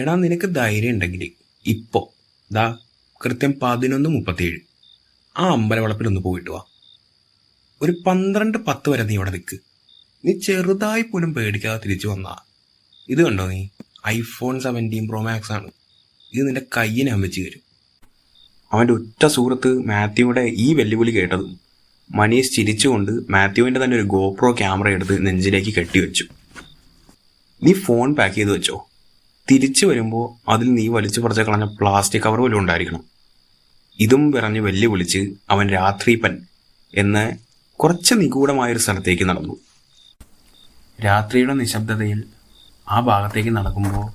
എടാ നിനക്ക് ധൈര്യം ഉണ്ടെങ്കിൽ ഇപ്പോ ദാ കൃത്യം 11:37 ആ അമ്പലവളപ്പിലൊന്ന് പോയിട്ട് വാ. ഒരു 12:10 വരെ നീ ഇവിടെ നിൽക്ക്. നീ ചെറുതായി പോലും പേടിക്കാതെ തിരിച്ചു വന്നാ. ഇത് കണ്ടോ നീ, iPhone 17 Pro Max ആണ്. ഇത് നിന്റെ കയ്യിനെ വെച്ച് തരും. അവൻ്റെ ഉറ്റ സുഹൃത്ത് മാത്യുവിടെ ഈ വെല്ലുവിളി കേട്ടതും മനീഷ് ചിരിച്ചുകൊണ്ട് മാത്യുവിൻ്റെ തന്നെ ഒരു GoPro ക്യാമറ എടുത്ത് നെഞ്ചിലേക്ക് കെട്ടിവെച്ചു. നീ ഫോൺ പാക്ക് ചെയ്ത് വെച്ചോ. തിരിച്ചു വരുമ്പോൾ അതിൽ നീ വലിച്ചു പറിച്ച് കളഞ്ഞ പ്ലാസ്റ്റിക് കവർ പോലും ഉണ്ടായിരിക്കണം. ഇതും പറഞ്ഞ് വെല്ലുവിളിച്ച് അവൻ രാത്രിപ്പൻ എന്ന് കുറച്ച് നിഗൂഢമായൊരു സ്ഥലത്തേക്ക് നടന്നു. രാത്രിയുടെ നിശബ്ദതയിൽ ആ ഭാഗത്തേക്ക് നടക്കുമ്പോൾ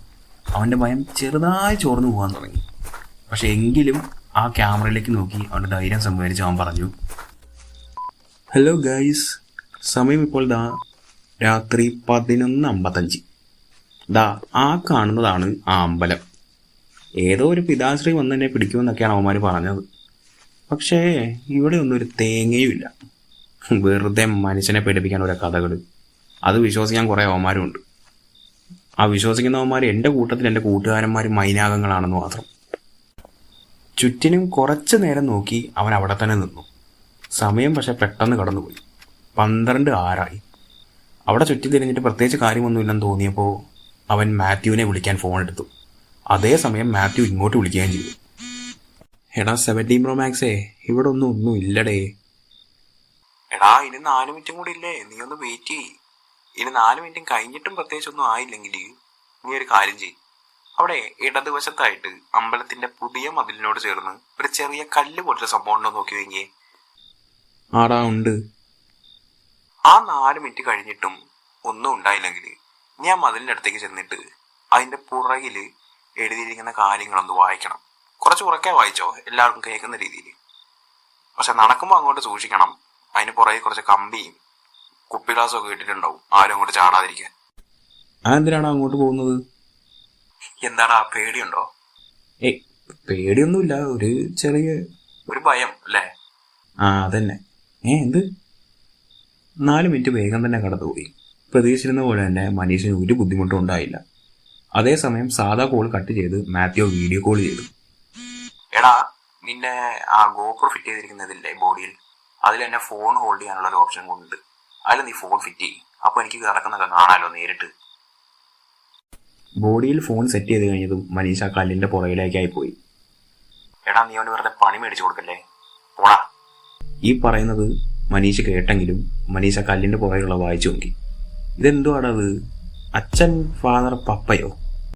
അവൻ്റെ ഭയം ചെറുതായി ചോർന്നു പോകാൻ തുടങ്ങി. പക്ഷെ എങ്കിലും ആ ക്യാമറയിലേക്ക് നോക്കി അവൻ്റെ ധൈര്യം സംഭരിച്ച് അവൻ പറഞ്ഞു, ഹലോ ഗൈസ്, സമയം ഇപ്പോൾ രാത്രി 11:55. ആ കാണുന്നതാണ് ആ അമ്പലം. ഏതോ ഒരു പിതാശ്രീ വന്ന് എന്നെ പിടിക്കുമെന്നൊക്കെയാണ് അവന്മാർ പറഞ്ഞത്. പക്ഷേ ഇവിടെ ഒന്നും ഒരു തേങ്ങയും ഇല്ല. വെറുതെ മനുഷ്യനെ പേടിപ്പിക്കാൻ ഓരോ കഥകൾ. അത് വിശ്വസിക്കാൻ കുറേ അവന്മാരുമുണ്ട്. ആ വിശ്വസിക്കുന്നവന്മാർ എൻ്റെ കൂട്ടത്തിൽ എൻ്റെ കൂട്ടുകാരന്മാർ മൈനാകങ്ങളാണെന്ന് മാത്രം. ചുറ്റിനും കുറച്ച് നേരം നോക്കി അവൻ അവിടെ തന്നെ നിന്നു. സമയം പക്ഷെ പെട്ടെന്ന് കടന്നുപോയി. 12:06 അവിടെ ചുറ്റി തിരിഞ്ഞിട്ട് പ്രത്യേകിച്ച് കാര്യമൊന്നുമില്ലെന്ന് തോന്നിയപ്പോൾ അവൻ മാത്യുവിനെ വിളിക്കാൻ ഫോൺ എടുത്തു. അതേസമയം മാത്യു ഇങ്ങോട്ട് വിളിക്കുകയും ചെയ്തു. എടാ 17 Pro Max, ഇവിടെ ഒന്നും ഇല്ലടേ. എടാ ഇനി 4 മിനിറ്റും കൂടി ഇല്ലേ, നീ ഒന്ന് വെയിറ്റ് ചെയ്യ്. ഇനി 4 മിനിറ്റും കഴിഞ്ഞിട്ടും പ്രത്യേകിച്ചൊന്നും ആയില്ലെങ്കിൽ നീ ഒരു കാര്യം ചെയ്യും. അവിടെ ഇടതുവശത്തായിട്ട് അമ്പലത്തിന്റെ പുതിയ മതിലിനോട് ചേർന്ന് ഒരു ചെറിയ കല്ല് പോലൊരു സംഭവം ഉണ്ടോ നോക്കി വെങ്ങിയേ. ആടാ ഉണ്ട്. ആ 4 മിനിറ്റ് കഴിഞ്ഞിട്ടും ഒന്നും ഉണ്ടായില്ലെങ്കിൽ നീ ആ മതിലിന്റെ അടുത്തേക്ക് ചെന്നിട്ട് അതിന്റെ പുറകില് എഴുതിയിരിക്കുന്ന കാര്യങ്ങളൊന്ന് വായിക്കണം. കുറച്ച് ഉറക്കെ വായിച്ചോ, എല്ലാവർക്കും കേൾക്കുന്ന രീതിയിൽ. പക്ഷെ നടക്കുമ്പോൾ അങ്ങോട്ട് സൂക്ഷിക്കണം. അതിന് പുറകെ കുറച്ച് കമ്പിയും കുപ്പി ഗ്ലാസ്സും ഒക്കെ ഇട്ടിട്ടുണ്ടാവും, ആരും അങ്ങോട്ട് ചാടാതിരിക്കാൻ. അതെന്തിനാണ് അങ്ങോട്ട് പോകുന്നത്? എന്താടാ, പേടിയുണ്ടോ? പേടിയൊന്നുമില്ല, ഒരു ചെറിയ ഒരു ഭയം അല്ലേ? അതന്നെ. എന്ത്? 4 മിനിറ്റ് വേഗം തന്നെ കടന്നുപോയി. പ്രതീക്ഷിച്ചിരുന്ന പോലെ തന്നെ മനീഷിന് ഒരു ബുദ്ധിമുട്ടും ഉണ്ടായില്ല. അതേസമയം സാധാ കോൾ കട്ട് ചെയ്ത് മാത്യു വീഡിയോ കോൾ ചെയ്തു. എടാ, നിന്റെ ആ GoPro ഫിറ്റ് ചെയ്തിരിക്കുന്നതില്ലേ ബോഡിയിൽ, അതിൽ എന്നെ ഫോൺ ഹോൾഡ് ചെയ്യാനുള്ള ഒരു ഓപ്ഷൻ ഉണ്ട്. അതിൽ നീ ഫോൺ ഫിറ്റ് ചെയ്യും. അപ്പോൾ എനിക്ക് കിടക്കുന്നൊക്കെ കാണാലോ നേരിട്ട്. ബോഡിയിൽ ഫോൺ സെറ്റ് ചെയ്ത് കഴിഞ്ഞതും മനീഷ കല്ലിന്റെ പുറകിലേക്കായി പോയി. എടാ, നീ അവന് വെറുതെ പണി മേടിച്ചു കൊടുക്കല്ലേ, പോടാ. ഈ പറയുന്നത് മനീഷ കേട്ടെങ്കിലും മനീഷ കല്ലിന്റെ പുറകിലുള്ള വായിച്ചു നോക്കി. ഇതെന്തുവാടത്? അച്ഛൻ, ഫാദർ, പപ്പയോ?